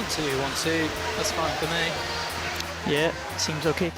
1-2, 1-2. That's fine for me. Yeah, seems okay.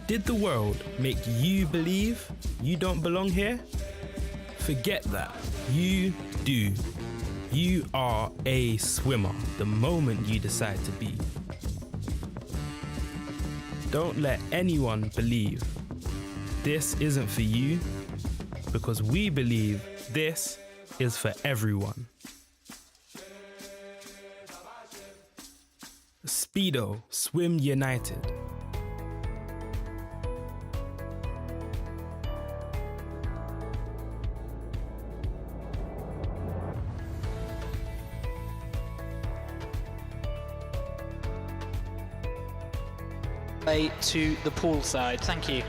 Did the world make you believe you don't belong here? Forget that. You do. You are a swimmer the moment you decide to be. Don't let anyone believe this isn't for you, because we believe this is for everyone. Speedo, swim united. relay to the pool side. Thank you.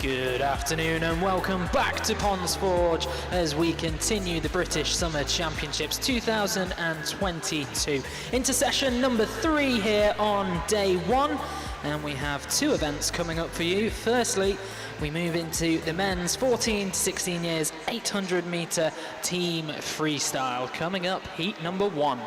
Good afternoon and welcome back to Ponds Forge as we continue the British Summer Championships 2022 into session number 3 here on day 1, and we have 2 events coming up for you. Firstly, we move into the men's 14 to 16 years 800 meter team freestyle. Coming up, heat number 1.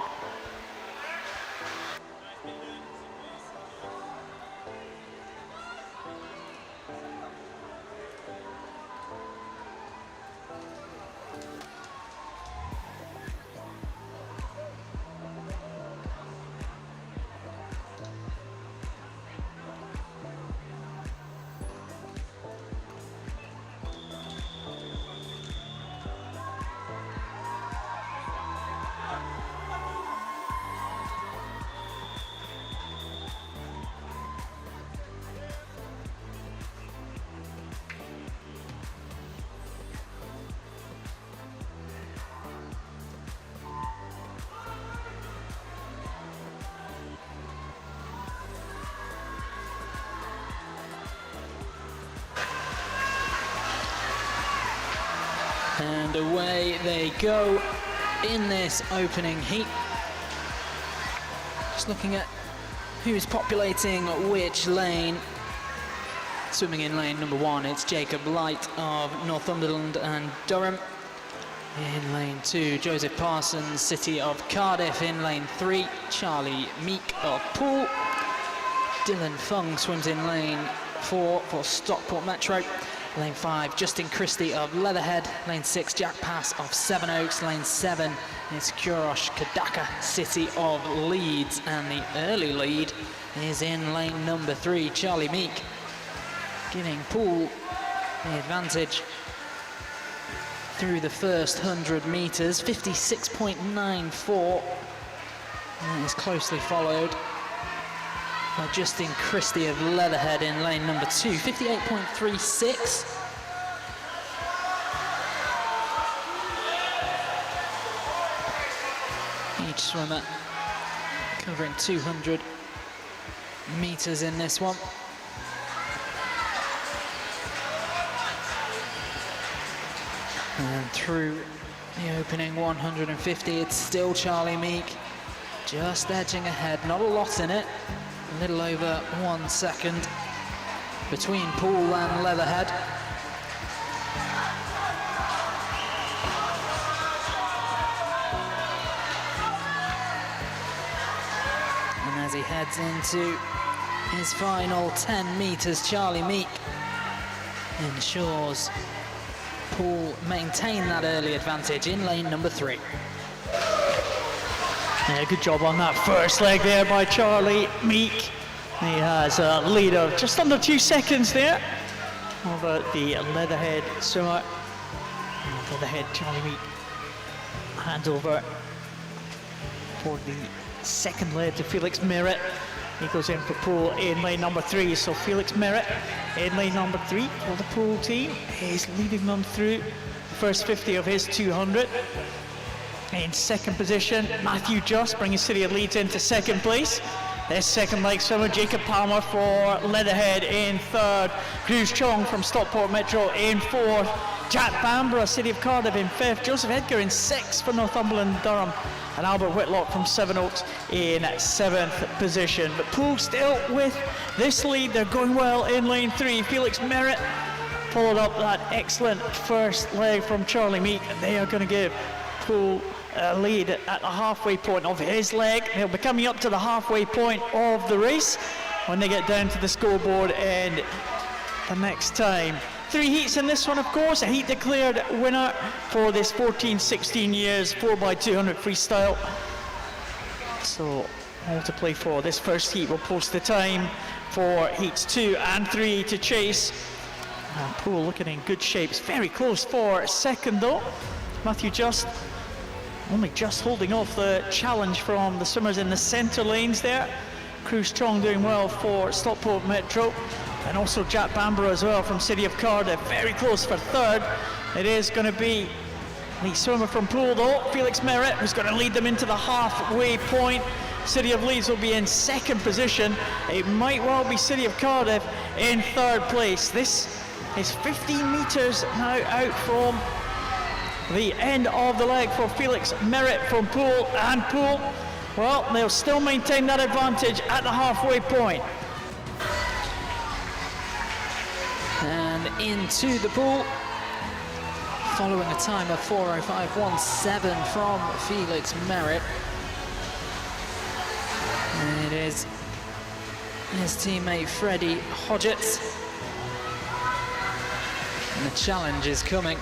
And away they go in this opening heat. Just looking at who's populating which lane. Swimming in lane number 1, it's Jacob Light of Northumberland and Durham. In lane 2, Joseph Parsons, City of Cardiff. In lane 3, Charlie Meek of Poole. Dylan Fung swims in lane 4 for Stockport Metro. Lane 5, Justin Christie of Leatherhead. Lane 6, Jack Pass of Sevenoaks. Lane 7 is Kurosh Kadaka City of Leeds. And the early lead is in lane number 3, Charlie Meek, giving Poole the advantage through the first 100 metres, 56.94. And is closely followed by Justin Christie of Leatherhead in lane number 2, 58.36. Each swimmer covering 200 metres in this one. And through the opening 150, it's still Charlie Meek, just edging ahead, not a lot in it, a little over 1 second between Poole and Leatherhead. And as he heads into his final 10 metres, Charlie Meek ensures Poole maintain that early advantage in lane number 3. Yeah, good job on that first leg there by Charlie Meek. He has a lead of just under 2 seconds there over the Leatherhead swimmer. Leatherhead, Charlie Meek hands over for the second leg to Felix Merritt. He goes in for Poole in lane number 3. So Felix Merritt in lane number 3 for the Poole team. He's leading them through the first 50 of his 200. In second position, Matthew Just bringing City of Leeds into second place. Their second leg swimmer, Jacob Palmer for Leatherhead in third. Cruz Chong from Stockport Metro in fourth. Jack Bamborough, City of Cardiff in fifth. Joseph Edgar in sixth for Northumberland Durham. And Albert Whitlock from Sevenoaks in seventh position. But Poole still with this lead. They're going well in lane 3. Felix Merritt followed up that excellent first leg from Charlie Meek. They are going to give Poole lead at the halfway point of his leg. He'll be coming up to the halfway point of the race when they get down to the scoreboard and the next time. 3 heats in this one, of course. A heat declared winner for this 14-16 years 4x200 freestyle. So all to play for. This first heat will post the time for heats 2 and 3 to chase. And Poole looking in good shape. It's very close for second though. Matthew Just only just holding off the challenge from the swimmers in the centre lanes there. Cruz Chong doing well for Stockport Metro. And also Jack Bamborough as well from City of Cardiff. Very close for third. It is going to be the swimmer from Poole though, Felix Merritt, who's going to lead them into the halfway point. City of Leeds will be in second position. It might well be City of Cardiff in third place. This is 15 metres now out from the end of the leg for Felix Merritt from Poole. And Poole, well, they'll still maintain that advantage at the halfway point. And into the pool, following a time of 4:05.17 from Felix Merritt. And it is his teammate Freddie Hodgetts. And the challenge is coming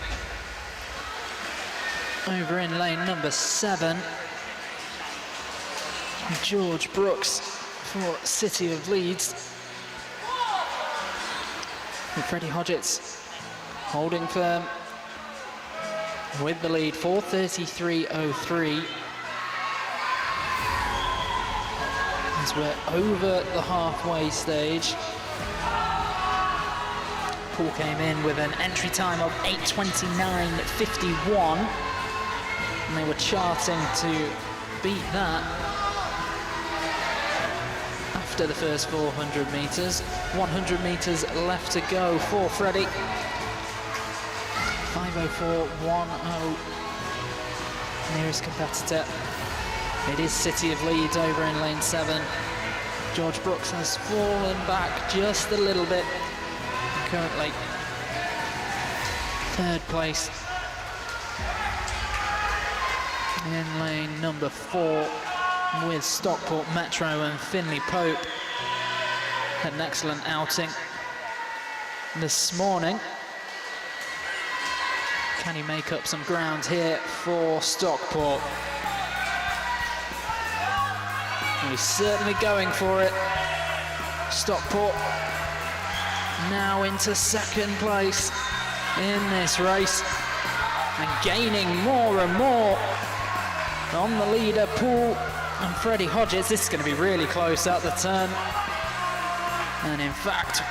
over in lane number 7. George Brooks for City of Leeds. And Freddie Hodgetts holding firm with the lead, 4:33.03. As we're over the halfway stage. Poole came in with an entry time of 8:29.51. And they were charting to beat that after the first 400 metres. 100 metres left to go for Freddie. 5:04.10. Nearest competitor. It is City of Leeds over in lane 7. George Brooks has fallen back just a little bit. Currently third place in lane number 4 with Stockport Metro and Finley Pope Had an excellent outing this morning. Can he make up some ground here for Stockport? He's certainly going for it. Stockport now into second place in this race and gaining more and more on the leader, Paul and Freddie Hodges. This is going to be really close at the turn. And in fact,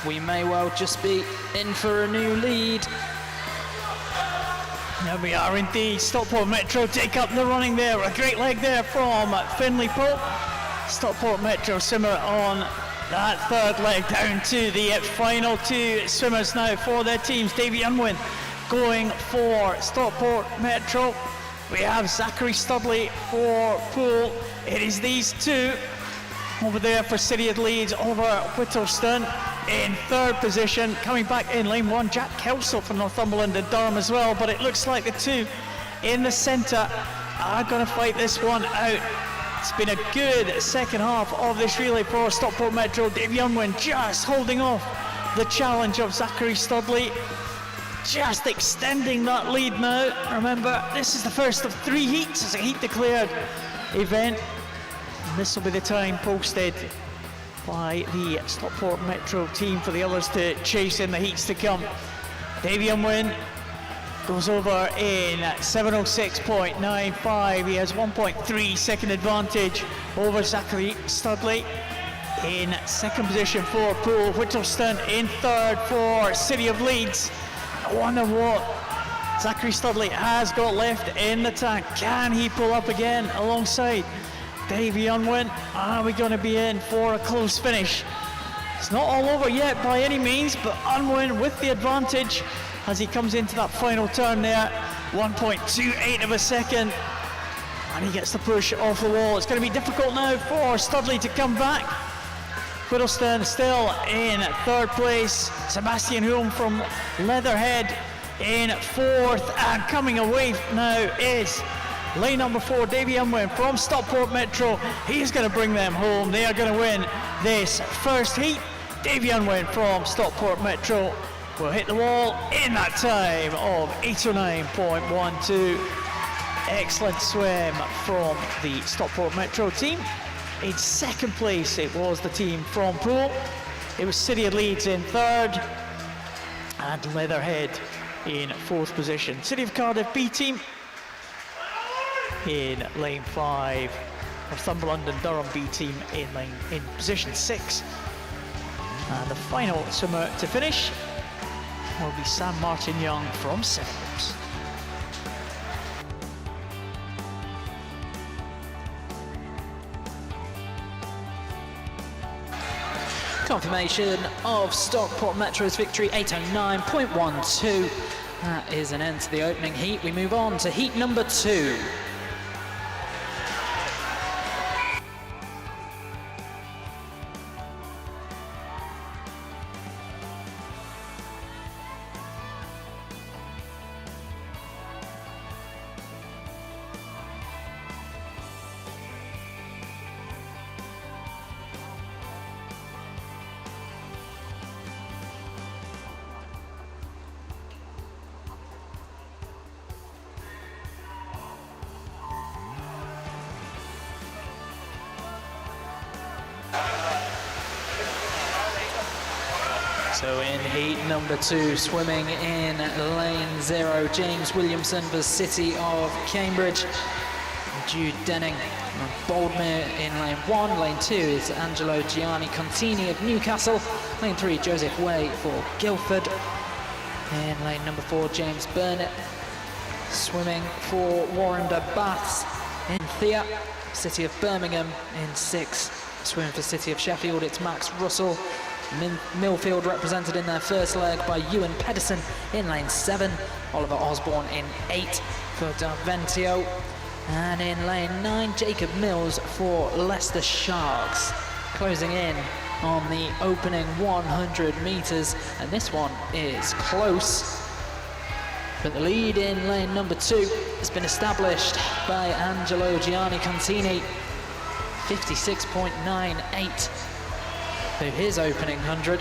we may well just be in for a new lead. There we are indeed. Stockport Metro take up the running there. A great leg there from Finlay Pope. Stockport Metro swimmer on that third leg, down to the final two swimmers now for their teams. Davy Unwin going for Stockport Metro. We have Zachary Studley for Poole. It is these two over there for City of Leeds over Whittleston in third position. Coming back in lane one, Jack Kelso for Northumberland and Durham as well, but it looks like the two in the centre are going to fight this one out. It's been a good second half of this relay for Stockport Metro. Davy Unwin just holding off the challenge of Zachary Studley, just extending that lead now. Remember, this is the first of 3 heats. It's a heat declared event. And this will be the time posted by the Stockport Metro team for the others to chase in the heats to come. Davy Unwin goes over in 7:06.95. He has 1.3 second advantage over Zachary Studley. In second position for Poole. Whittleston in third for City of Leeds. I wonder what Zachary Studley has got left in the tank. Can he pull up again alongside Davy Unwin? Are we going to be in for a close finish? It's not all over yet by any means, but Unwin with the advantage as he comes into that final turn there. 1.28 of a second, and he gets the push off the wall. It's going to be difficult now for Studley to come back. Whittleston still in third place. Sebastian Hulme from Leatherhead in fourth, and coming away now is lane number 4, Davy Unwin from Stockport Metro. He's going to bring them home. They are going to win this first heat. Davy Unwin from Stockport Metro will hit the wall in that time of 809.12. Excellent swim from the Stockport Metro team. In second place, it was the team from Poole. It was City of Leeds in third and Leatherhead in fourth position. City of Cardiff B team in lane 5. Northumberland and Durham B team in position 6. And the final swimmer to finish will be Sam Martin Young from Sevenoaks. Confirmation of Stockport Metro's victory, 809.12. That is an end to the opening heat. We move on to heat number 2. So in heat number 2, swimming in lane 0, James Williamson for City of Cambridge, Jude Denning and Boldmere in lane 1. Lane 2 is Angelo Gianni Contini of Newcastle. Lane 3, Joseph Way for Guildford. In lane number 4, James Burnett. Swimming for Warrender Baths in Thea. City of Birmingham in 6. Swimming for City of Sheffield, it's Max Russell. Millfield represented in their first leg by Ewan Pedersen in lane 7. Oliver Osborne in 8 for Darventio. And in lane 9, Jacob Mills for Leicester Sharks. Closing in on the opening 100 metres, and this one is close. But the lead in lane number 2 has been established by Angelo Gianni Contini, 56.98. through his opening 100.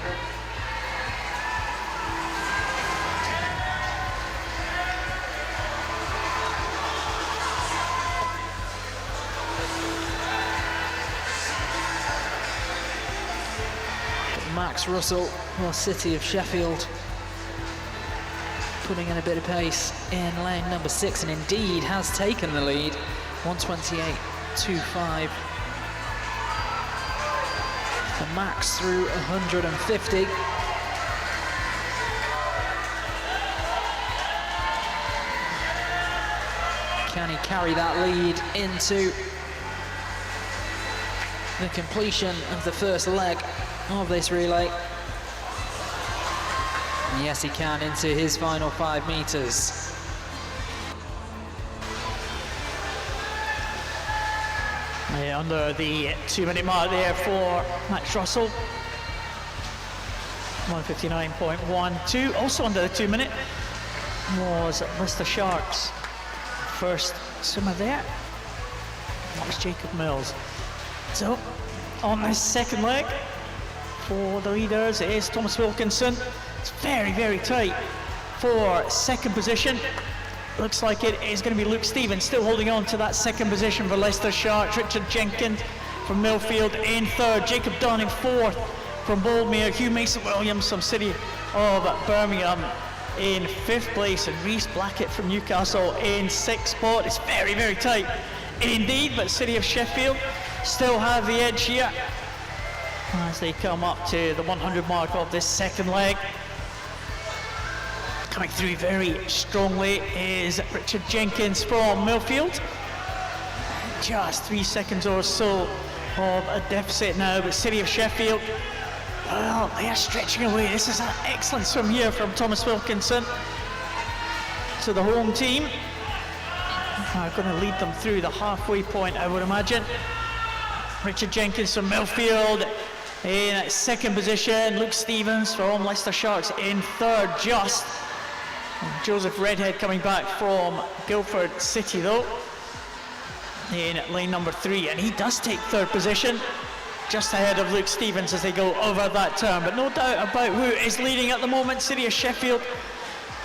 Max Russell, or City of Sheffield, putting in a bit of pace in lane number 6, and indeed has taken the lead, 128.25. And Max through 150. Can he carry that lead into the completion of the first leg of this relay? And yes, he can, into his final 5 meters. Under the 2-minute mark there for Max Russell. 159.12. Also under the 2-minute was Leicester Sharks' first swimmer there. That was Jacob Mills. So on this second leg for the leaders is Thomas Wilkinson. It's very, very tight for second position. Looks like it is going to be Luke Stevens still holding on to that second position for Leicester Sharks. Richard Jenkins from Millfield in third. Jacob Dunn in fourth from Boldmere. Hugh Mason-Williams from City of Birmingham in fifth place. And Reece Blackett from Newcastle in sixth spot. It's very, very tight indeed, but City of Sheffield still have the edge here as they come up to the 100 mark of this second leg. Coming through very strongly is Richard Jenkins from Millfield. Just 3 seconds or so of a deficit now, but City of Sheffield, well, they are stretching away. This is an excellent swim here from Thomas Wilkinson. So the home team are going to lead them through the halfway point, I would imagine. Richard Jenkins from Millfield in second position. Luke Stevens from Leicester Sharks in third, just. Joseph Redhead coming back from Guildford City though in lane number 3, and he does take third position just ahead of Luke Stevens as they go over that turn. But no doubt about who is leading at the moment. City of Sheffield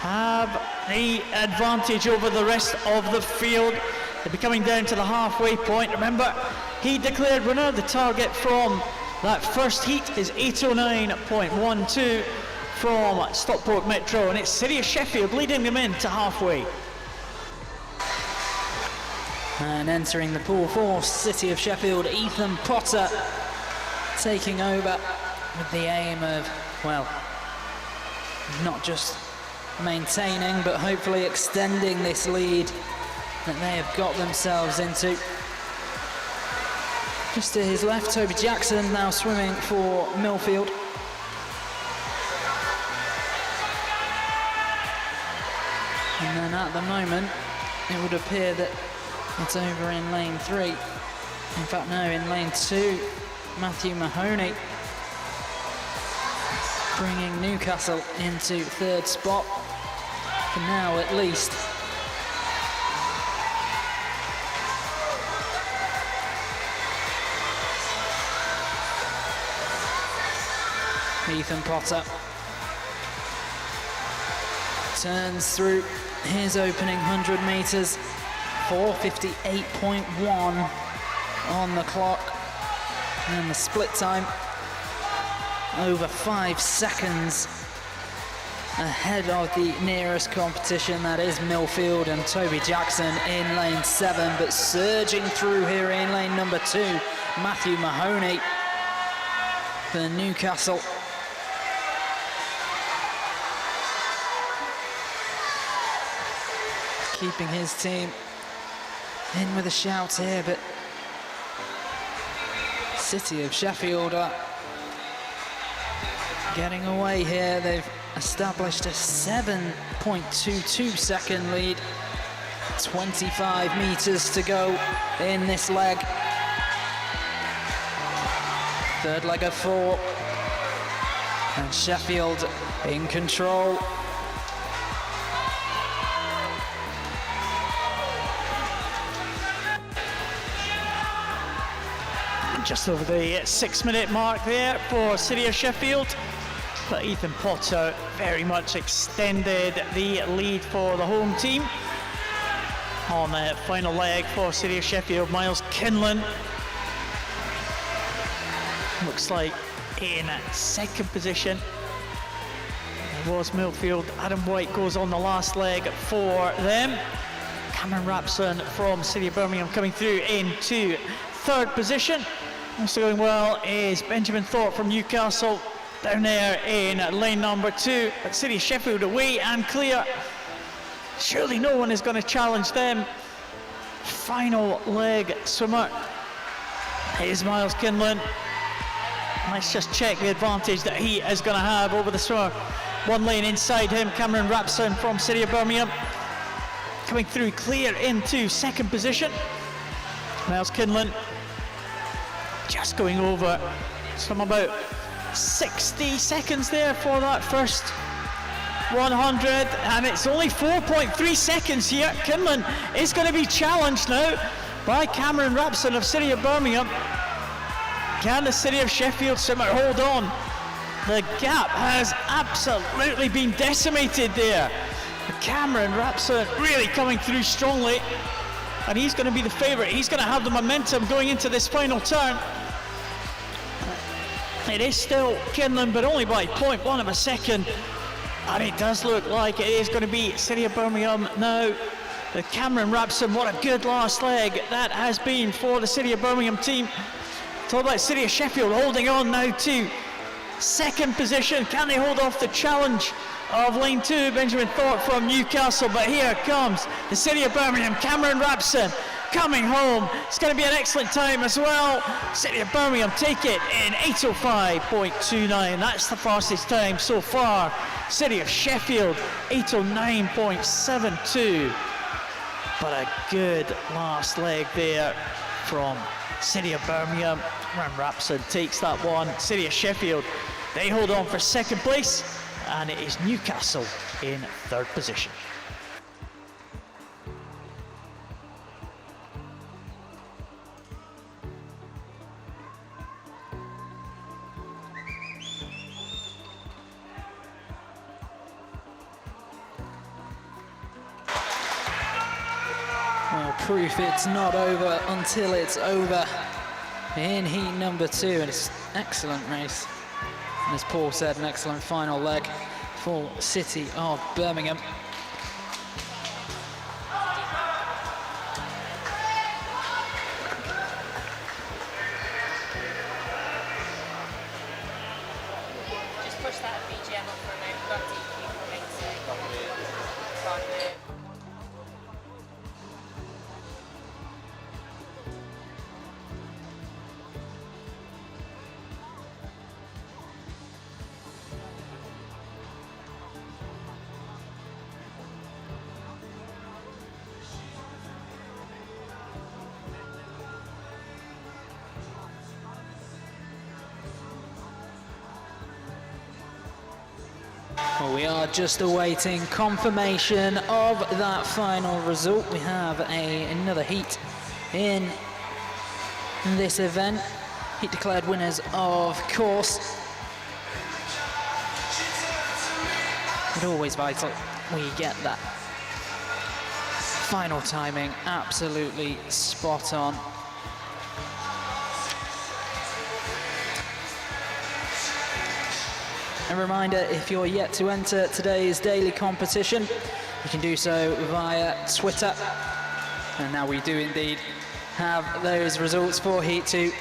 have the advantage over the rest of the field. They'll be coming down to the halfway point. Remember, he declared winner. The target from that first heat is 809.12 from Stockport Metro, and it's City of Sheffield leading them in to halfway. And entering the pool for City of Sheffield, Ethan Potter taking over with the aim of, well, not just maintaining but hopefully extending this lead that they have got themselves into. Just to his left, Toby Jackson now swimming for Millfield. And then at the moment, it would appear that it's over in lane 3. In fact, no, in lane 2, Matthew Mahoney bringing Newcastle into third spot, for now at least. Ethan Potter turns through his opening 100 meters, 4:58.1 on the clock, and the split time over 5 seconds ahead of the nearest competition, that is Millfield, and Toby Jackson in lane 7, but surging through here in lane number 2, Matthew Mahoney for Newcastle. Keeping his team in with a shout here, but City of Sheffield are getting away here. They've established a 7.22 second lead. 25 meters to go in this leg. Third leg of 4, and Sheffield in control. just over the 6-minute mark there for City of Sheffield. But Ethan Potter very much extended the lead for the home team. On the final leg for City of Sheffield, Miles Kinlan looks like in second position. It was midfield. Adam White goes on the last leg for them. Cameron Rapson from City of Birmingham coming through into third position. Also going well is Benjamin Thorpe from Newcastle down there in lane number 2. But City of Sheffield away and clear. Surely no one is going to challenge them. Final leg swimmer is Miles Kinlan. Let's just check the advantage that he is going to have over the swimmer. One lane inside him, Cameron Rapson from City of Birmingham coming through clear into second position. Miles Kinlan just going over some about 60 seconds there for that first 100, and it's only 4.3 seconds here. Kinlan is going to be challenged now by Cameron Rapson of City of Birmingham. Can the City of Sheffield swimmer hold on? The gap has absolutely been decimated there. Cameron Rapson really coming through strongly, and he's going to be the favourite. He's going to have the momentum going into this final turn. It is still Kinlan, but only by 0.1 of a second. And it does look like it is going to be City of Birmingham now. The Cameron Rapson, what a good last leg that has been for the City of Birmingham team. It's all about City of Sheffield holding on now to second position. Can they hold off the challenge of lane 2, Benjamin Thorpe from Newcastle? But here comes the City of Birmingham, Cameron Rapson coming home. It's going to be an excellent time as well. City of Birmingham take it in 8:05.29. That's the fastest time so far. City of Sheffield 8:09.72. But a good last leg there from City of Birmingham. Cameron Rapson takes that one. City of Sheffield, they hold on for second place, and it is Newcastle in third position. Well, proof it's not over until it's over in heat number 2, and it's an excellent race. And as Paul said, an excellent final leg for City of Birmingham. Just push that BGM up for a moment. Got to keep Well, we are just awaiting confirmation of that final result. We have another heat in this event. Heat declared winners, of course. But always vital we get that final timing absolutely spot on. A reminder, if you're yet to enter today's daily competition, you can do so via Twitter. And now we do indeed have those results for Heat 2.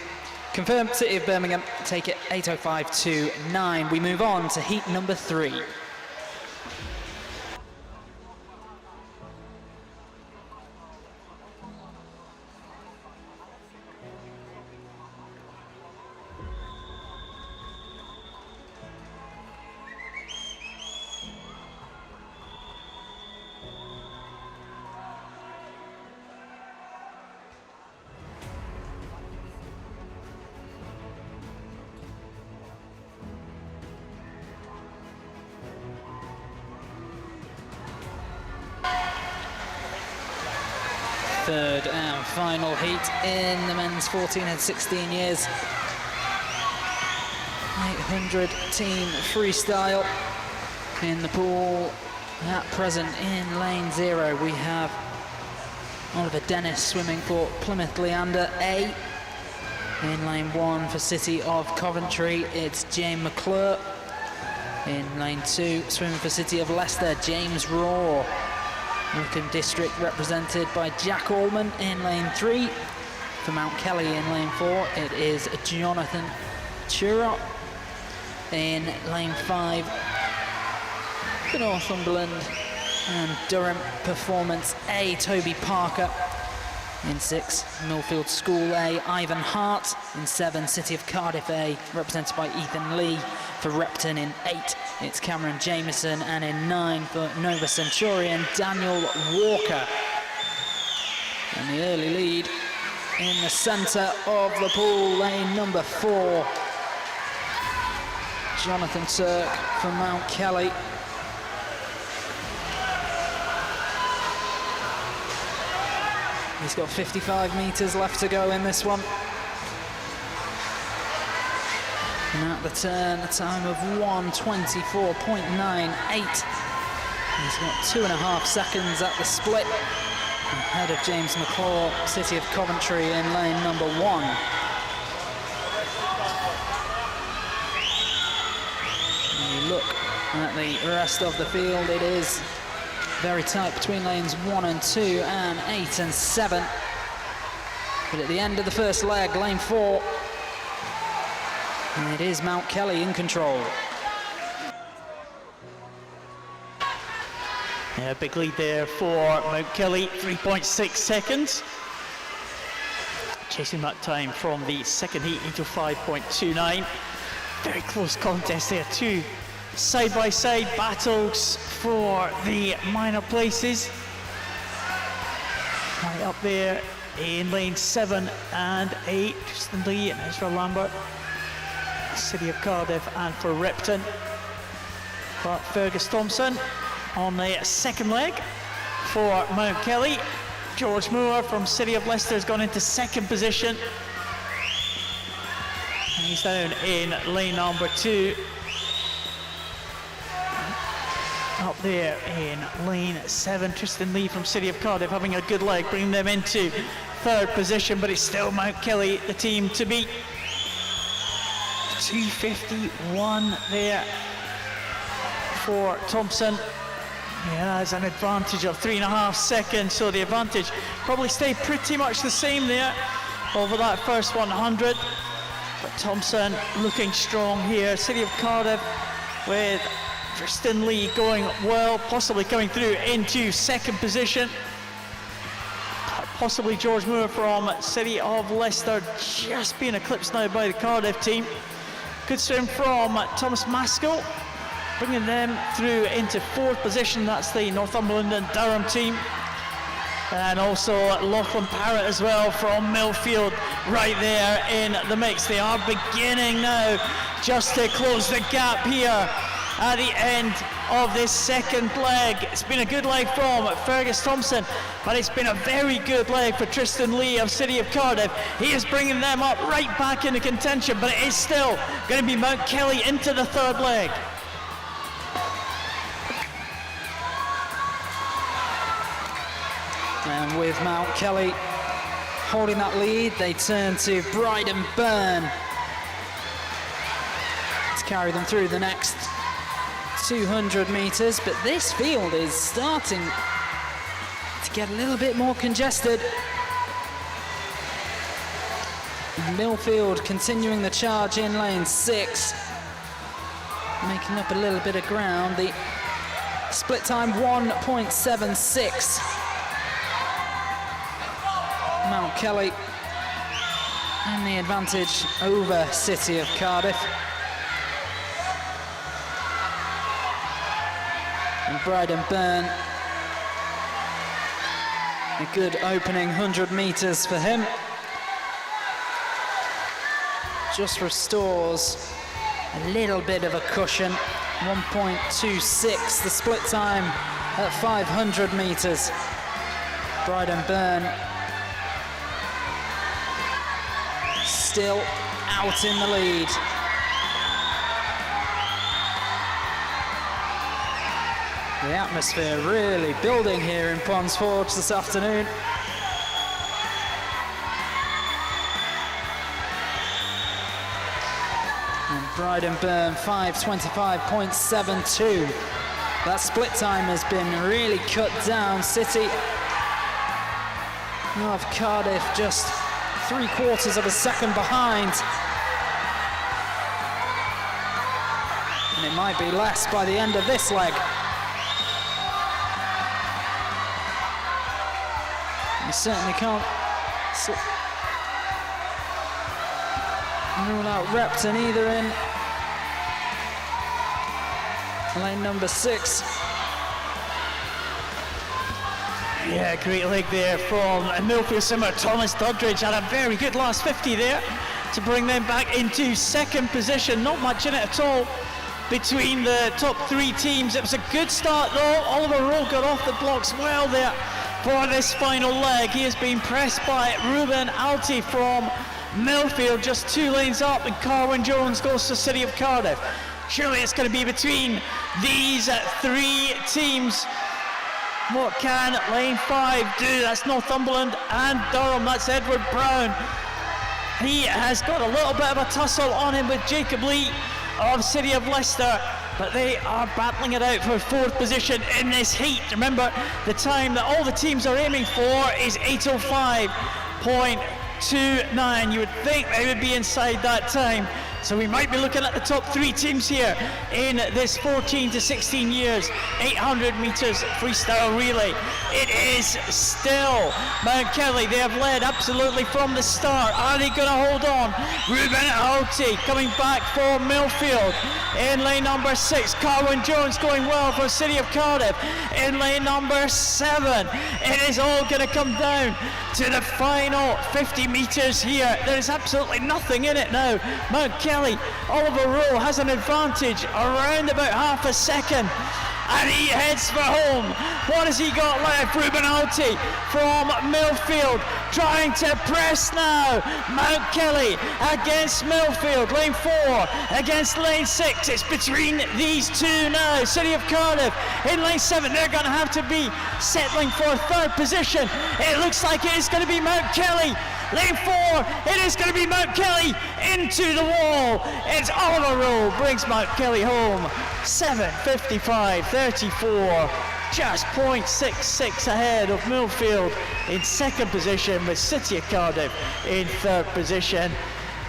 Confirmed, City of Birmingham take it 8:05.29. We move on to Heat number 3. third and final heat in the men's 14 and 16 years 800 team freestyle. In the pool at present in lane 0 we have Oliver Dennis swimming for Plymouth Leander A. In lane 1 for City of Coventry it's James McClure. In lane 2 swimming for City of Leicester James Raw. Wickham District represented by Jack Allman. In lane 3 for Mount Kelly. In lane 4 it is Jonathan Turot. In lane 5 for Northumberland and Durham Performance A Toby Parker. In 6 Millfield School A Ivan Hart. In 7 City of Cardiff A represented by Ethan Lee. For Repton in 8 it's Cameron Jameson, and in 9 for Nova Centurion Daniel Walker. And the early lead in the centre of the pool, lane number 4. Jonathan Turk from Mount Kelly. He's got 55 metres left to go in this one. And at the turn, a time of 1:24.98. He's got 2.5 seconds at the split, ahead of James McClure, City of Coventry in lane number 1. When you look at the rest of the field, it is very tight between lanes 1 and 2 and 8 and 7. But at the end of the first leg, lane 4, and it is Mount Kelly in control. Yeah, big lead there for Mount Kelly, 3.6 seconds. Chasing that time from the second heat into 5.29. Very close contest there, 2 side-by-side battles for the minor places. Right up there in lane 7 and 8, Tristan Lee and Ezra Lambert. City of Cardiff and for Repton. But Fergus Thompson on the second leg for Mount Kelly. George Moore from City of Leicester has gone into second position. And he's down in lane number 2. Up there in lane 7, Tristan Lee from City of Cardiff having a good leg, bringing them into third position, but it's still Mount Kelly, the team to beat. 2:51 there for Thompson. He has an advantage of 3.5 seconds, so the advantage probably stayed pretty much the same there over that first 100. But Thompson looking strong here. City of Cardiff with Tristan Lee going well, possibly coming through into second position. Possibly George Moore from City of Leicester just being eclipsed now by the Cardiff team. Good swim from Thomas Maskell, bringing them through into fourth position. That's the Northumberland and Durham team. And also Lachlan Parrott as well from Millfield right there in the mix. They are beginning now just to close the gap here at the end of this second leg. It's been a good leg from Fergus Thompson, but it's been a very good leg for Tristan Lee of City of Cardiff. He is bringing them up right back into contention, but it is still going to be Mount Kelly into the third leg. And with Mount Kelly holding that lead, they turn to Bryden Byrne to carry them through the next 200 metres, but this field is starting to get a little bit more congested. Millfield continuing the charge in lane 6, making up a little bit of ground. The split time 1.76. Mount Kelly and the advantage over City of Cardiff. And Bryden Byrne, a good opening 100 metres for him. Just restores a little bit of a cushion, 1.26 the split time at 500 metres. Bryden Byrne still out in the lead. The atmosphere really building here in Ponds Forge this afternoon. And Bryden Byrne 5:25.72. That split time has been really cut down. City of Cardiff just 3/4 of a second behind. And it might be less by the end of this leg. You certainly can't rule out Repton either in lane number 6. Yeah, great leg there from Millfield Summer. Thomas Doddridge had a very good last 50 there to bring them back into second position. Not much in it at all between the top 3 teams. It was a good start though. Oliver Rowe got off the blocks well there for this final leg. He has been pressed by Ruben Alti from Millfield, just 2 lanes up, and Carwyn Jones goes to City of Cardiff. Surely it's going to be between these 3 teams. What can lane 5 do? That's Northumberland and Durham. That's Edward Brown. He has got a little bit of a tussle on him with Jacob Lee of City of Leicester, but they are battling it out for 4th position in this heat. Remember, the time that all the teams are aiming for is 8:05.29. You would think they would be inside that time. So we might be looking at the top 3 teams here in this 14 to 16 years 800 meters freestyle relay. It is still Mount Kelly. They have led absolutely from the start. Are they going to hold on? Ruben Alti coming back for Millfield in lane number 6. Carwyn Jones going well for City of Cardiff in lane number 7. It is all going to come down to the final 50 meters here. There is absolutely nothing in it now. Mount Kelly, Oliver Rowe has an advantage around about half a second, and he heads for home. What has he got left? Ruben Alti from Millfield trying to press now. Mount Kelly against Millfield, lane 4 against lane 6. It's between these 2 now. City of Cardiff in lane 7. They're going to have to be settling for 3rd position. It looks like it is going to be Mount Kelly. Lane 4, it is going to be Mount Kelly into the wall. It's Oliver Rowe brings Mount Kelly home. 7:55.34, just 0.66 ahead of Millfield in 2nd position, with City of Cardiff in 3rd position.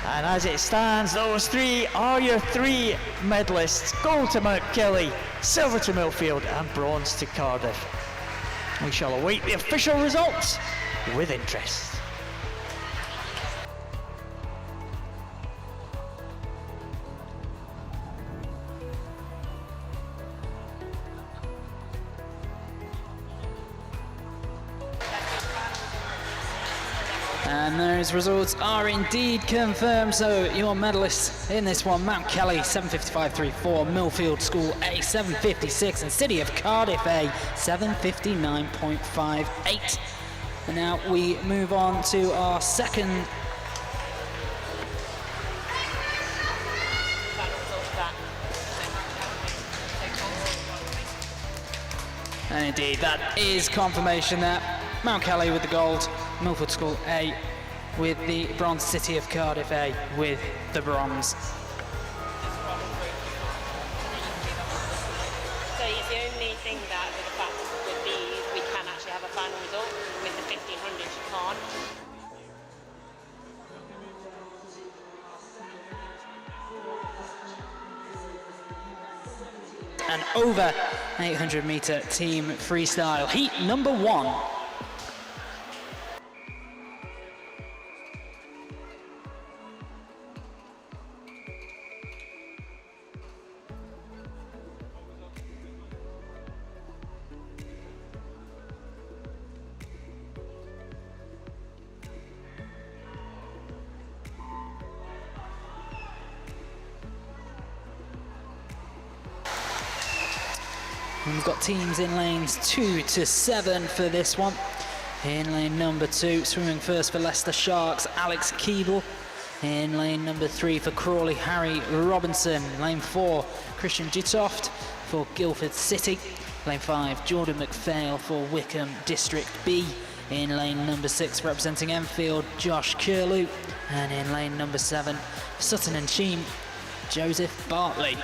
And as it stands, those 3 are your 3 medalists. Gold to Mount Kelly, silver to Millfield, and bronze to Cardiff. We shall await the official results with interest. And those results are indeed confirmed. So your medalists in this one: Mount Kelly 7:55.34, Millfield School A 7:56, and City of Cardiff A 7:59.58. And now we move on to our second. And indeed, that is confirmation that Mount Kelly with the gold, Millfield School A with the bronze, City of Cardiff A with the bronze. So it's the only thing that with the fact with these we can actually have a final result. With the 1500 you can't. And over 800 meter team freestyle, heat number 1. We've got teams in lanes 2 to 7 for this one. In lane number 2, swimming first for Leicester Sharks, Alex Keeble. In lane number 3 for Crawley, Harry Robinson. Lane 4, Christian Dutoft for Guildford City. Lane 5, Jordan McPhail for Wickham District B. In lane number 6, representing Enfield, Josh Curlew. And in lane number 7, Sutton and Cheam, Joseph Bartley.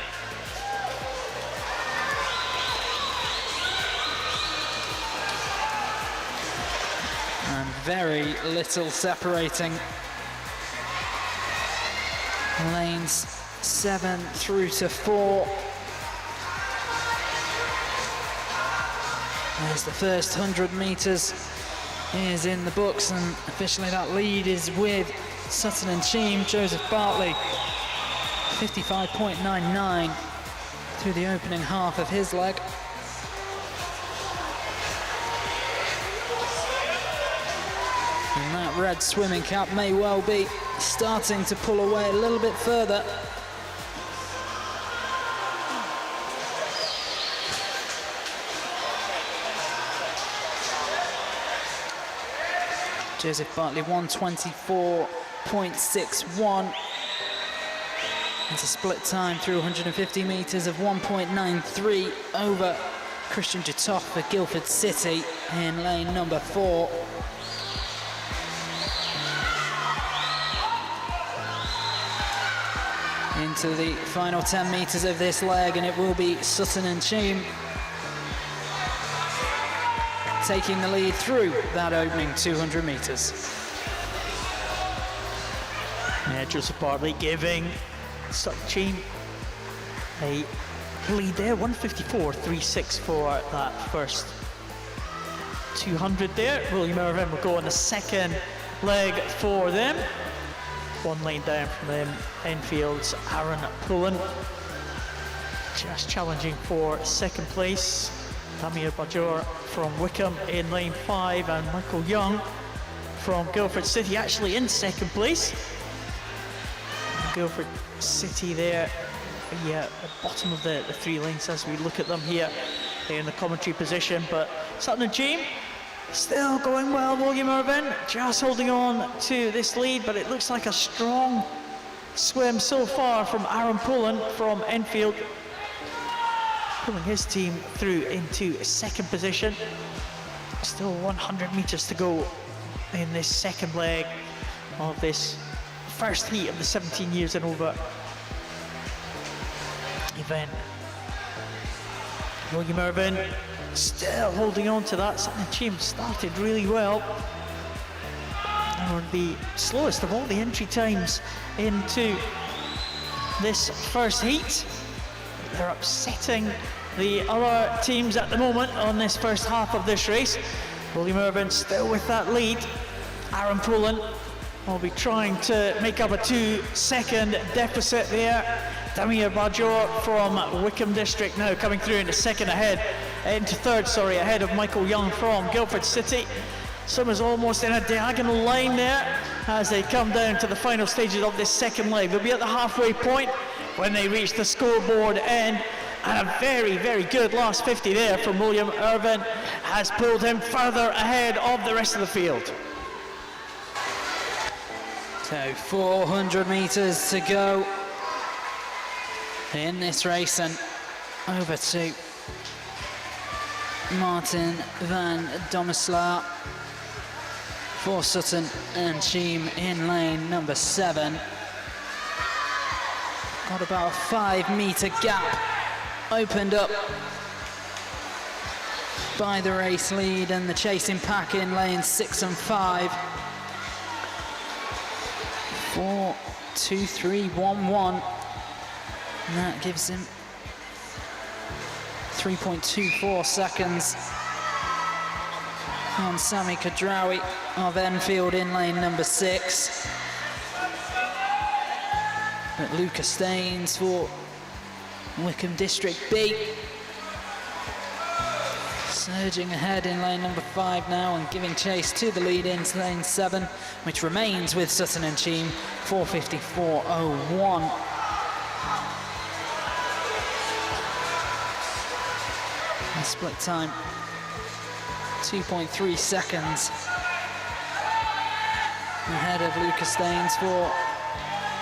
And very little separating lanes 7 through to 4. As the first 100 metres is in the books, and officially that lead is with Sutton and Cheam, Joseph Bartley, 55.99 through the opening half of his leg. And that red swimming cap may well be starting to pull away a little bit further. Joseph Bartley 1:24.61. It's a split time through 150 metres of 1.93 over Christian Dutoft for Guildford City in lane number 4. Into the final 10 metres of this leg, and it will be Sutton and Cheam taking the lead through that opening 200 metres. Yeah, Joseph Bartley giving Sutton Cheam a lead there, 1:54.36 for that first 200 there. William Irvine will go on the second leg for them. One lane down from them, Enfield's Aaron Pullen. Just challenging for second place. Tamir Bajor from Wickham in lane 5, and Michael Young from Guildford City actually in second place. Guildford City there, yeah, at the bottom of the 3 lanes as we look at them here in the commentary position. But Sutton and Cheam still going well. William Irvine just holding on to this lead, but it looks like a strong swim so far from Aaron Pullen from Enfield, pulling his team through into second position. Still 100 metres to go in this second leg of this first heat of the 17 years and over event. William Irvine still holding on to that. Sutton and Cheam started really well. Or the slowest of all the entry times into this first heat. They're upsetting the other teams at the moment on this first half of this race. William Irvine still with that lead. Aaron Pullen will be trying to make up a 2-second deficit there. Damir Bajor from Wickham District now coming through into third, ahead of Michael Young from Guildford City. Summer's almost in a diagonal line there as they come down to the final stages of this second leg. They'll be at the halfway point when they reach the scoreboard end, and a very, very good last 50 there from William Irvine has pulled him further ahead of the rest of the field. So 400 metres to go in this race, and over to Martin van Domislaar for Sutton and Cheam in lane number 7. Got about a 5-metre gap opened up by the race lead and the chasing pack in lanes 6 and 5. 4:23.11, and that gives him 3.24 seconds on Sami Kadrawi of Enfield in lane number 6. But Lucas Staines for Wickham District B surging ahead in lane number 5 now and giving chase to the lead in lane 7, which remains with Sutton and Cheam, 4:54.01. And split time 2.3 seconds ahead of Lucas Staines for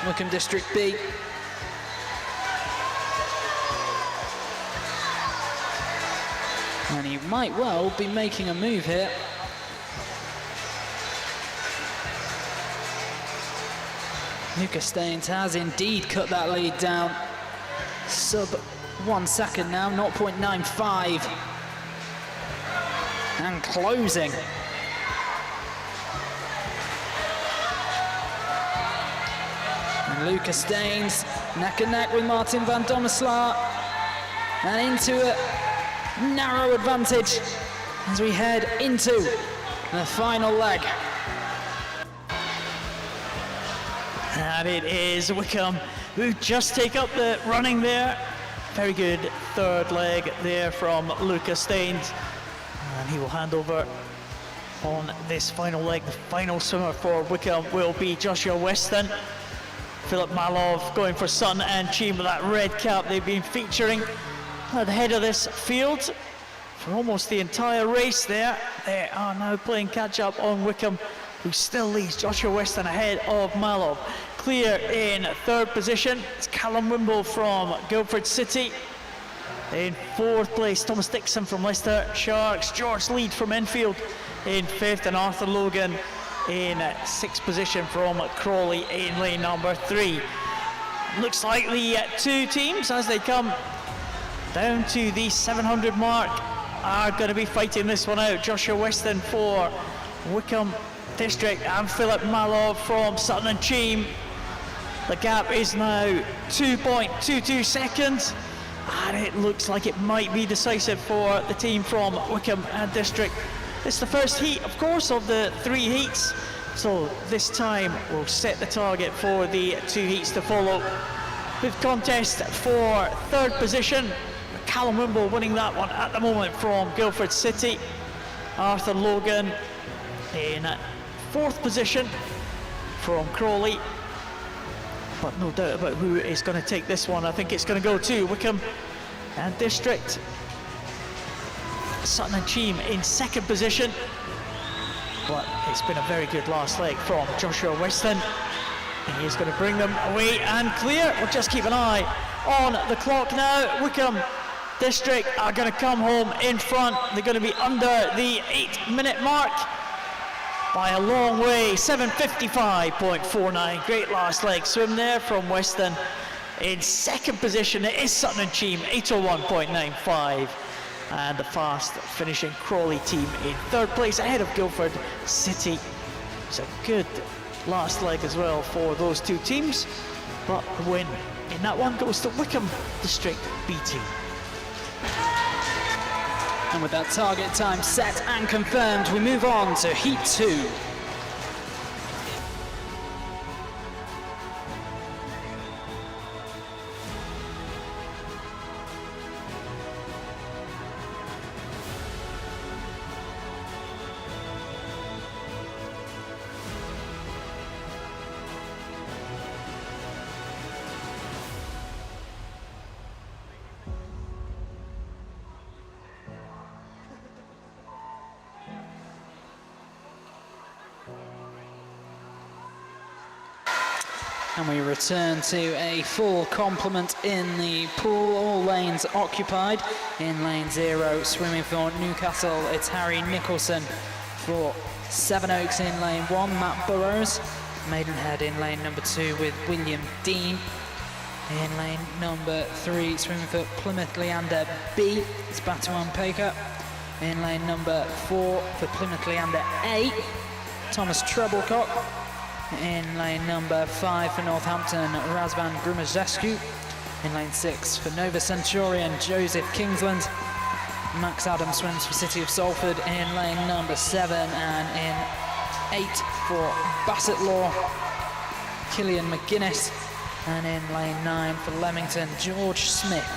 Wickham District B. And he might well be making a move here. Lucas Staines has indeed cut that lead down. Sub 1 second now, 0.95. And closing. And Lucas Staines neck and neck with Martin van Dommeslaar. And into a narrow advantage as we head into the final leg. And it is Wickham who just take up the running there. Very good third leg there from Lucas Staines. And he will hand over on this final leg. The final swimmer for Wickham will be Joshua Weston. Philip Malov going for Sutton and Cheam with that red cap they've been featuring at the head of this field for almost the entire race there. They are now playing catch up on Wickham, who still leads Joshua Weston ahead of Malov. Clear in third position, it's Callum Wimble from Guildford City. In fourth place, Thomas Dixon from Leicester Sharks. George Lead from Enfield in fifth, and Arthur Logan in sixth position from Crawley in lane number 3. Looks like the two teams, as they come down to the 700 mark, are going to be fighting this one out. Joshua Weston for Wickham District and Philip Malov from Sutton and Cheam. The gap is now 2.22 seconds, and it looks like it might be decisive for the team from Wickham and District. It's the first heat, of course, of the 3 heats, so this time we'll set the target for the 2 heats to follow. With contest for third position, Callum Wimble winning that one at the moment from Guildford City. Arthur Logan in fourth position from Crawley. But no doubt about who is going to take this one. I think it's going to go to Wickham and District. Sutton and Cheam in second position. But it's been a very good last leg from Joshua Weston. And he is going to bring them away and clear. We'll just keep an eye on the clock now. Wickham District are going to come home in front. They're going to be under the 8-minute mark by a long way, 7:55.49. Great last leg swim there from Weston. In second position, it is Sutton and Cheam, 8:01.95. And the fast finishing Crawley team in third place ahead of Guildford City. It's a good last leg as well for those two teams. But the win in that one goes to Wickham District B team. And with that target time set and confirmed, we move on to Heat 2. And we return to a full complement in the pool, all lanes occupied. In lane 0, swimming for Newcastle, it's Harry Nicholson. For Sevenoaks in lane 1, Matt Burrows. Maidenhead in lane number 2 with William Dean. In lane number 3, swimming for Plymouth Leander B, it's Batuan Paker. In lane number 4 for Plymouth Leander A, Thomas Treblecock. In lane number 5 for Northampton, Razvan Grumazescu. In lane 6 for Nova Centurion, Joseph Kingsland. Max Adams swims for City of Salford in lane number 7, and in 8 for Bassett Law, Killian McGuinness. And in lane 9 for Leamington, George Smith.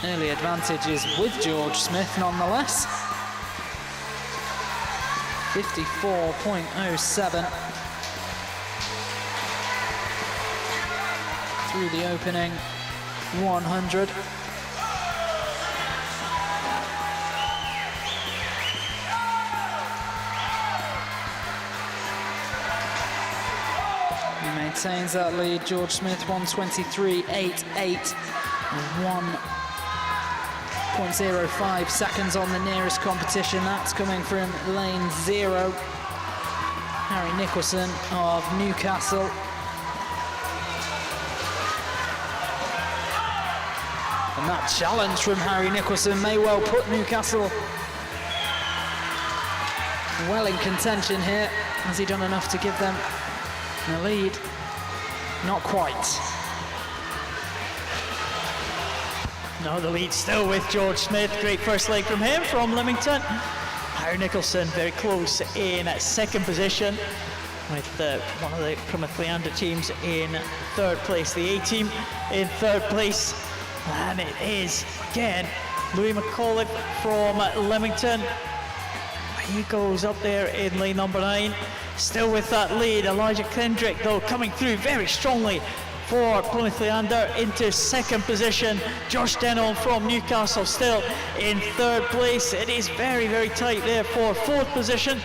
Early advantages with George Smith nonetheless. 54.07 through the opening 100. maintains that lead. George Smith 1:23.88 and 1.05 seconds on the nearest competition. That's coming from lane 0. Harry Nicholson of Newcastle. And that challenge from Harry Nicholson may well put Newcastle well in contention here. Has he done enough to give them the lead? Not quite. No, the lead still with George Smith. Great first leg from him, from Leamington. Harry Nicholson very close in second position, with one of the Plymouth Leander teams in third place, the A-team in third place. And it is, again, Louis McAuliffe from Leamington. He goes up there in lane number 9, still with that lead. Elijah Kendrick, though, coming through very strongly for Plymouth Leander into second position. Josh Denholm from Newcastle still in third place. It is very, very tight there for fourth position.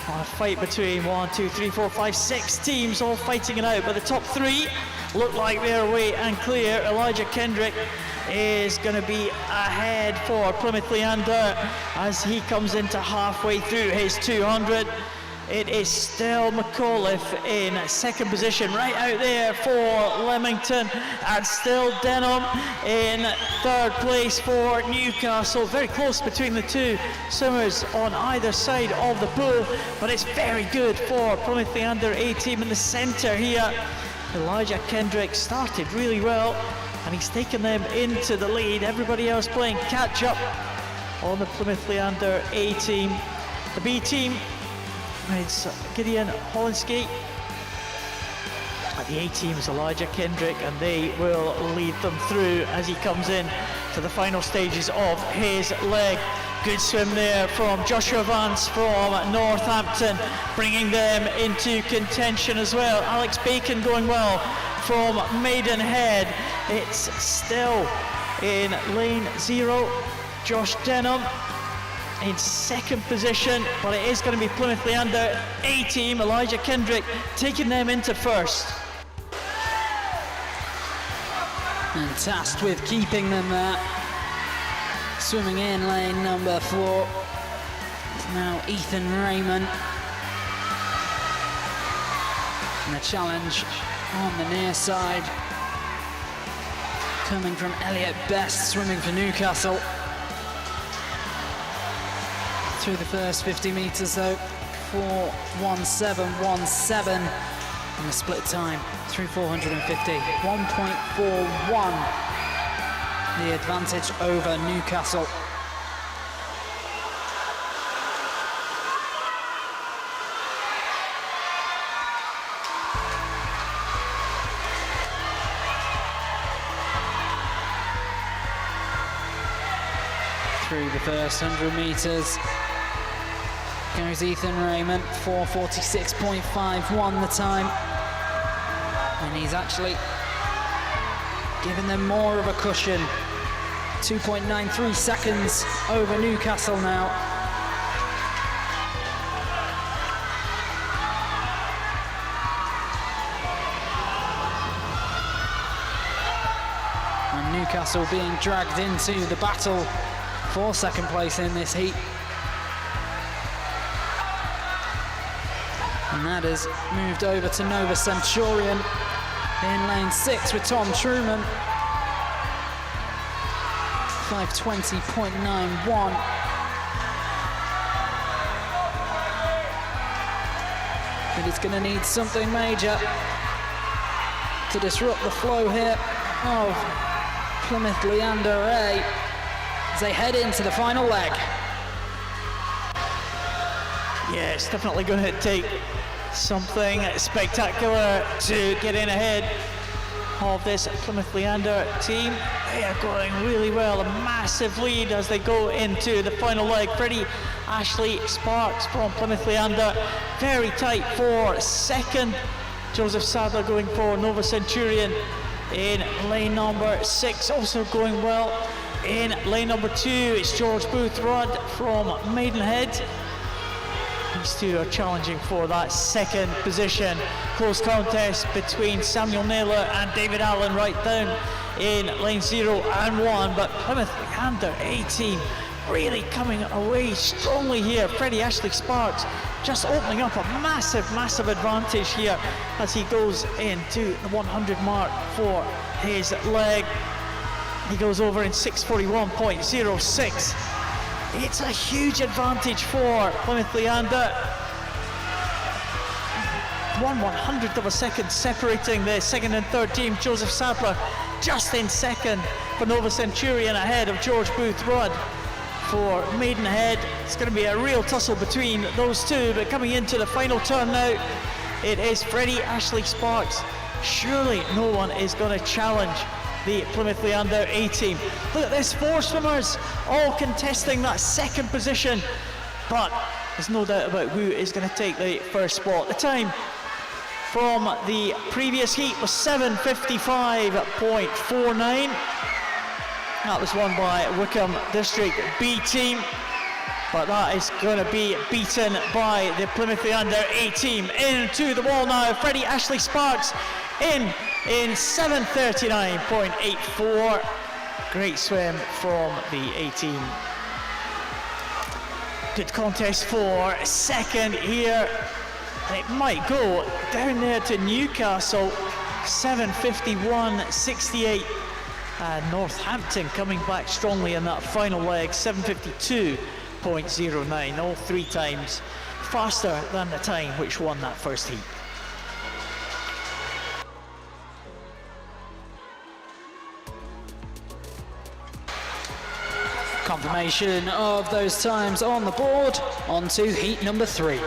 On a fight between 1, 2, 3, 4, 5, 6 teams all fighting it out, but the top 3 look like they're away and clear. Elijah Kendrick is going to be ahead for Plymouth Leander as he comes into halfway through his 200. It is still McAuliffe in second position, right out there for Leamington, and still Denholm in third place for Newcastle. Very close between the two swimmers on either side of the pool, but it's very good for Plymouth Leander A-team in the centre here. Elijah Kendrick started really well, and he's taken them into the lead. Everybody else playing catch up on the Plymouth Leander A-team. The B-team, it's Gideon Hollinsky. The A-team is Elijah Kendrick, and they will lead them through as he comes in to the final stages of his leg. Good swim there from Joshua Vance from Northampton, bringing them into contention as well. Alex Bacon going well from Maidenhead. It's still in lane 0. Josh Denholm in second position, but it is going to be Plymouth Leander A-team, Elijah Kendrick, taking them into first. And tasked with keeping them there. Swimming in lane number 4. It's now Ethan Raymond. And the challenge on the near side coming from Elliot Best, swimming for Newcastle. Through the first 50 metres though, 4:17.17 and the split time through 450, 1.41 the advantage over Newcastle. Through the first 100 metres goes Ethan Raymond, 4:46.51 the time, and he's actually given them more of a cushion, 2.93 seconds over Newcastle now. And Newcastle being dragged into the battle for second place in this heat. And that has moved over to Nova Centurion in lane 6 with Tom Truman. 5:20.91. But it's going to need something major to disrupt the flow here of Plymouth Leander A as they head into the final leg. Yeah, it's definitely going to take something spectacular to get in ahead of this Plymouth Leander team. They are going really well, a massive lead as they go into the final leg. Freddie Ashley Sparks from Plymouth Leander, very tight for second. Joseph Sadler going for Nova Centurion in lane number 6, also going well. In lane number 2, it's George Booth Rudd from Maidenhead. these two are challenging for that second position. Close contest between Samuel Naylor and David Allen right down in lane 0 and 1, but Plymouth Leander 18 really coming away strongly here. Freddie Ashley Sparks just opening up a massive advantage here as he goes into the 100 mark for his leg. He goes over in 6:41.06. It's a huge advantage for Plymouth Leander. 1/100th of a second separating the second and third team. Joseph Sadler just in second for Nova Centurion, ahead of George Booth Rudd for Maidenhead. It's going to be a real tussle between those two, but coming into the final turn now, it is Freddie Ashley Sparks. Surely no one is going to challenge the Plymouth Leander A team. Look at this, 4 swimmers all contesting that second position, but there's no doubt about who is going to take the first spot. The time from the previous heat was 7:55.49. That was won by Wickham District B team, but that is going to be beaten by the Plymouth Leander A team. Into the wall now, Freddie Ashley Sparks in 7:39.84. Great swim from the A team. Good contest for second here. It might go down there to Newcastle. 7:51.68. Northampton coming back strongly in that final leg. 7:52.09. All 3 times faster than the time which won that first heat. Confirmation of those times on the board. On to heat number 3.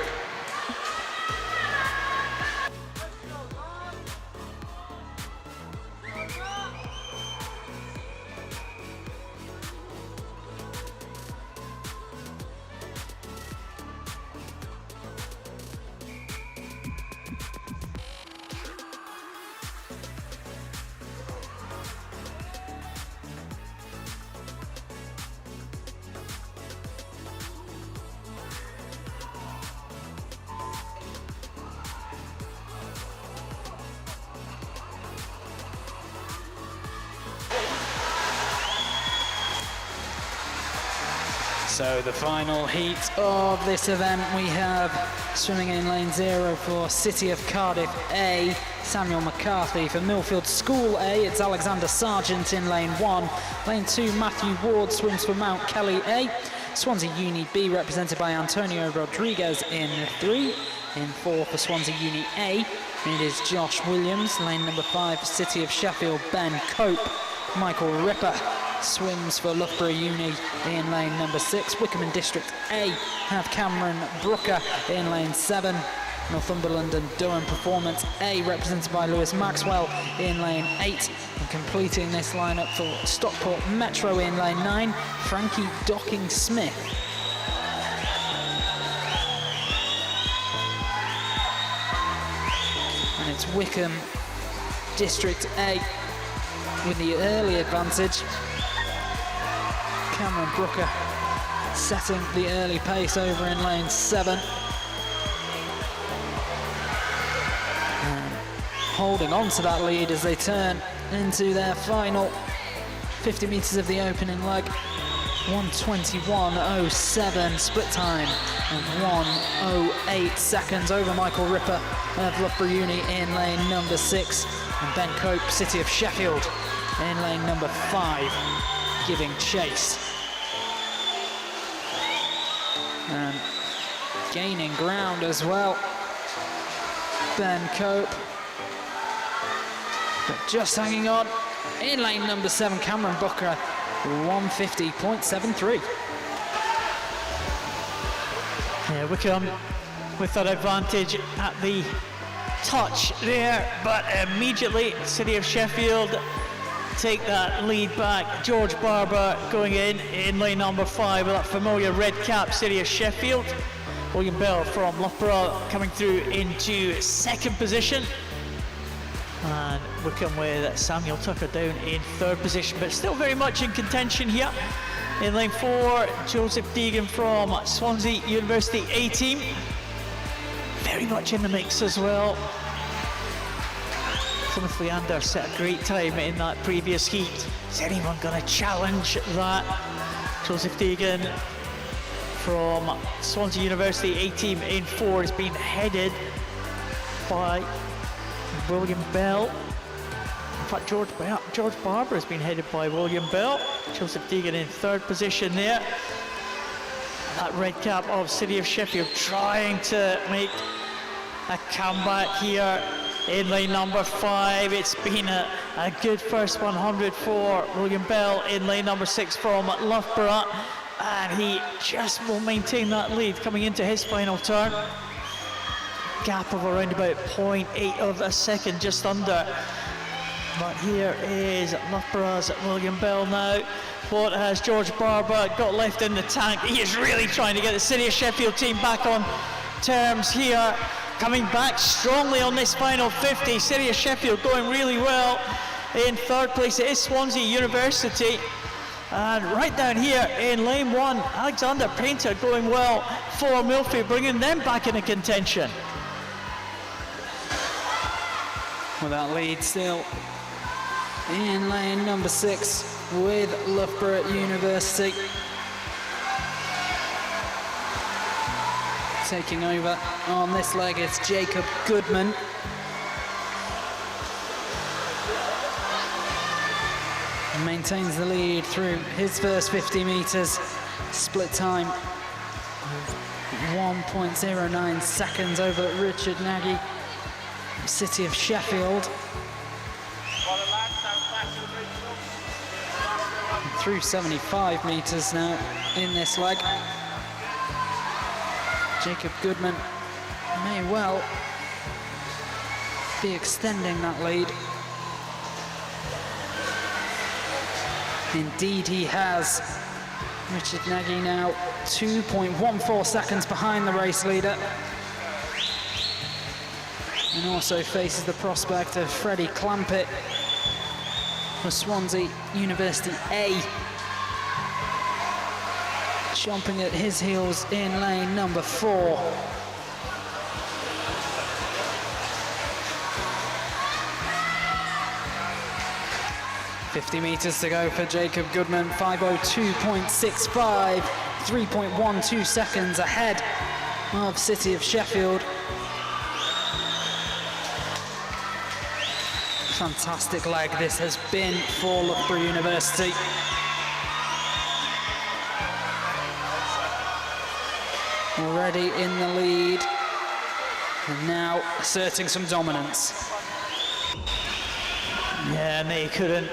So the final heat of this event, we have swimming in lane 0 for City of Cardiff A, Samuel McCarthy. For Millfield School A, it's Alexander Sargent in lane 1. Lane 2, Matthew Ward swims for Mount Kelly A. Swansea Uni B, represented by Antonio Rodriguez in 3. In 4 for Swansea Uni A, it is Josh Williams. Lane number 5 for City of Sheffield, Ben Cope. Michael Ripper swims for Loughborough Uni in lane number 6. Wickham and District A have Cameron Brooker in lane 7. Northumberland and Durham Performance A, represented by Lewis Maxwell in lane 8. And completing this lineup for Stockport Metro in lane 9, Frankie Docking Smith. And it's Wickham District A with the early advantage. Cameron Brooker setting the early pace over in lane 7. And holding on to that lead as they turn into their final 50 metres of the opening leg. 1:21.07 split time and 1:08 seconds over Michael Ripper of Loughborough Uni in lane number 6, and Ben Cope, City of Sheffield, in lane number 5, giving chase. And gaining ground as well, Ben Cope, but just hanging on in lane number 7, Cameron Booker, 1:50.73. Yeah, Wickham with that advantage at the touch there, but immediately City of Sheffield take that lead back. George Barber going in lane number 5 with that familiar red cap, City of Sheffield. William Bell from Loughborough coming through into second position. And Wickham with Samuel Tucker down in third position, but still very much in contention here. In lane 4, Joseph Deegan from Swansea University A team. very much in the mix as well. Plymouth Leander set a great time in that previous heat. Is anyone going to challenge that? Joseph Deegan from Swansea University A-team in 4 has been headed by William Bell. In fact, George Barber has been headed by William Bell. Joseph Deegan in 3rd position there. That red cap of City of Sheffield trying to make a comeback here in lane number 5. It's been a good first 100 for William Bell in lane number 6 from Loughborough, and he just will maintain that lead coming into his final turn. Gap of around about 0.8 of a second, just under. But here is Loughborough's William Bell now. What has George Barber got left in the tank? He is really trying to get the City of Sheffield team back on terms here. Coming back strongly on this final 50. City of Sheffield going really well. In 3rd place it is Swansea University. And right down here in lane 1, Alexander Painter going well for Millfield, bringing them back into contention. Well, that lead still in lane number 6 with Loughborough University. Taking over on this leg, it's Jacob Goodman. Maintains the lead through his first 50 metres. Split time of 1.09 seconds over Richard Nagy, City of Sheffield. Through 75 metres now in this leg. Jacob Goodman may well be extending that lead. Indeed he has. Richard Nagy now 2.14 seconds behind the race leader. And also faces the prospect of Freddie Clampett for Swansea University A. Chomping at his heels in lane number 4. $50 meters to go for Jacob Goodman. 5:02.65, 3.12 seconds ahead of City of Sheffield. Fantastic leg this has been for Loughborough University. Already in the lead, and now asserting some dominance. Yeah, and they couldn't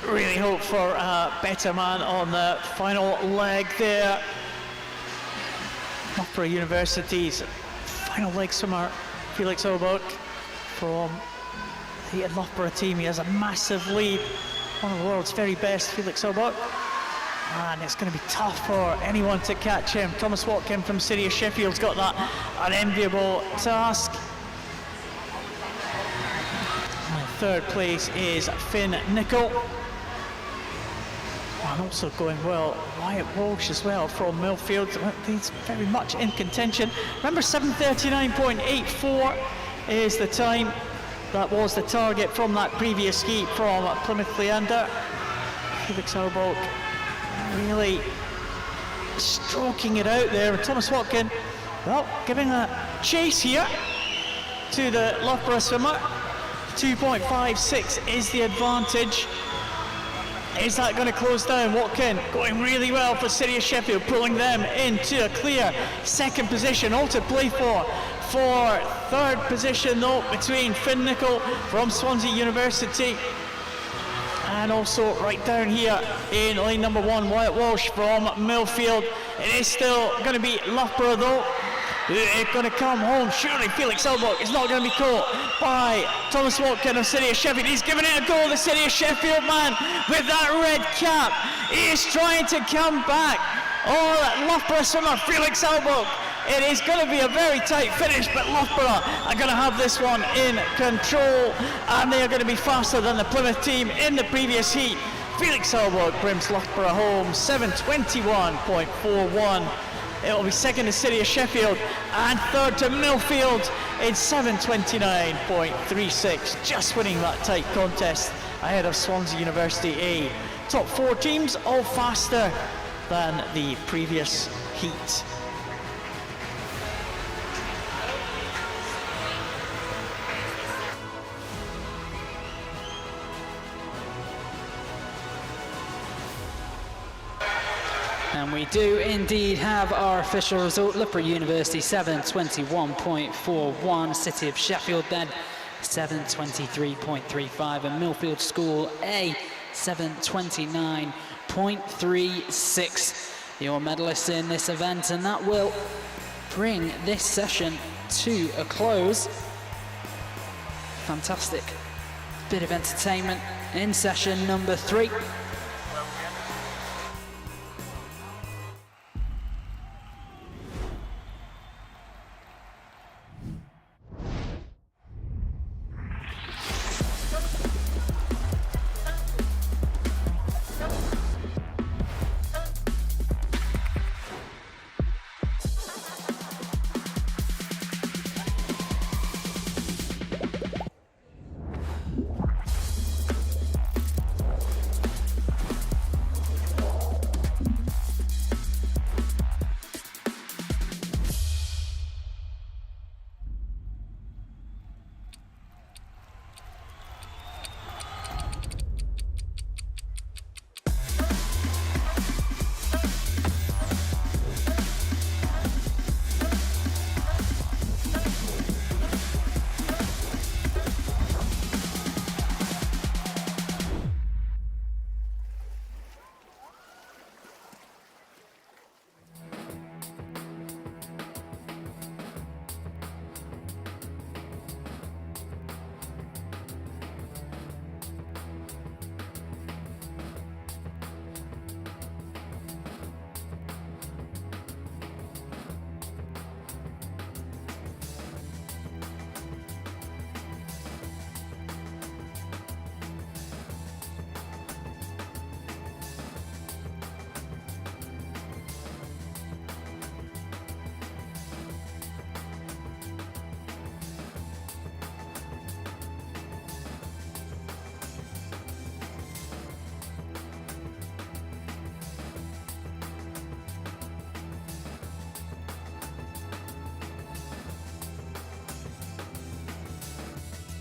really hope for a better man on the final leg there. Loughborough University's final leg swimmer, Felix Oberg, from the Loughborough team. He has a massive lead, one of the world's very best, Felix Oberg. And it's going to be tough for anyone to catch him. Thomas Watkin from City of Sheffield's got that unenviable task. And 3rd place is Finn Nicol. And also going well, Wyatt Walsh as well from Millfield. He's very much in contention. Remember, 7:39.84 is the time. That was the target from that previous heat from Plymouth Leander. Felix Oberg really stroking it out there. Thomas Watkin, well, giving a chase here to the Loughborough swimmer. 2.56 is the advantage. Is that going to close down? Watkin going really well for City of Sheffield, pulling them into a clear 2nd position, all to play for 3rd position though between Finn Nicol from Swansea University and also right down here in lane number 1, Wyatt Walsh from Millfield. It is still going to be Loughborough though. They're going to come home. Surely Felix Oberg is not going to be caught by Thomas Watkin of City of Sheffield. He's giving it a go, the City of Sheffield man, with that red cap. He is trying to come back. Oh, that Loughborough swimmer, Felix Oberg. It is going to be a very tight finish, but Loughborough are going to have this one in control, and they are going to be faster than the Plymouth team in the previous heat. Felix Oberg brings Loughborough home, 7:21.41 It'll be second to City of Sheffield and third to Millfield in 7:29.36, just winning that tight contest ahead of Swansea University A. Top 4 teams all faster than the previous heat. And we do indeed have our official result. Loughborough University 7:21.41, City of Sheffield then 7:23.35, and Millfield School A 7:29.36. Your medalists in this event, and that will bring this session to a close. Fantastic bit of entertainment in session number 3.